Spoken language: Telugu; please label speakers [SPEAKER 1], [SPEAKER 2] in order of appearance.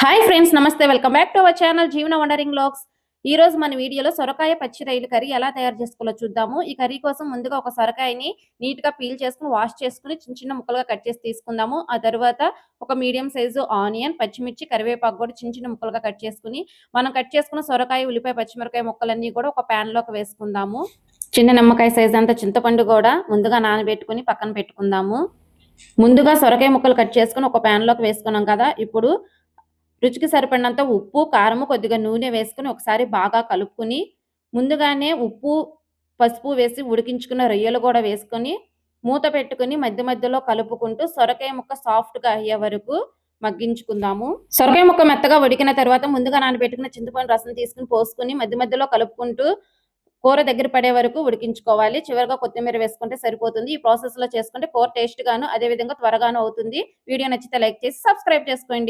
[SPEAKER 1] హాయ్ ఫ్రెండ్స్, నమస్తే. Welcome back to our channel జీవన వండరింగ్ వ్లాగ్స్. ఈ రోజు మన వీడియోలో సొరకాయ పచ్చి రొయ్యల కర్రీ ఎలా తయారు చేసుకోవాలో చూద్దాము. ఈ కర్రీ కోసం ముందుగా ఒక సొరకాయని నీట్ గా పీల్ చేసుకుని వాష్ చేసుకుని చిన్న చిన్న ముక్కలుగా కట్ చేసి తీసుకుందాము. ఆ తర్వాత ఒక మీడియం సైజు ఆనియన్, పచ్చిమిర్చి, కరివేపాకు కూడా చిన్న చిన్న ముక్కలుగా కట్ చేసుకుని మనం కట్ చేసుకున్న సొరకాయ, ఉల్లిపాయ, పచ్చిమిరకాయ ముక్కలన్నీ కూడా ఒక ప్యాన్ లోకి వేసుకుందాము. చిన్న నిమ్మకాయ సైజు అంత చింతపండు కూడా ముందుగా నానబెట్టుకుని పక్కన పెట్టుకుందాము. ముందుగా సొరకాయ ముక్కలు కట్ చేసుకుని ఒక ప్యాన్ లోకి వేసుకున్నాం కదా. ఇప్పుడు రుచికి సరిపడినంత ఉప్పు, కారము, కొద్దిగా నూనె వేసుకుని ఒకసారి బాగా కలుపుకుని ముందుగానే ఉప్పు, పసుపు వేసి ఉడికించుకున్న రొయ్యలు కూడా వేసుకొని మూత పెట్టుకుని మధ్య మధ్యలో కలుపుకుంటూ సొరకాయ ముక్క సాఫ్ట్గా అయ్యే వరకు మగ్గించుకుందాము. సొరకాయ ముక్క మెత్తగా ఉడికిన తర్వాత ముందుగా నానబెట్టుకున్న చింతపండు రసం తీసుకుని పోసుకుని మధ్య మధ్యలో కలుపుకుంటూ కూర దగ్గర పడే వరకు ఉడికించుకోవాలి. చివరిగా కొత్తిమీర వేసుకుంటే సరిపోతుంది. ఈ ప్రాసెస్ లో చేసుకుంటే కూర టేస్ట్ గాను అదే విధంగా త్వరగాను అవుతుంది. వీడియో నచ్చితే లైక్ చేసి సబ్స్క్రైబ్ చేసుకోండి.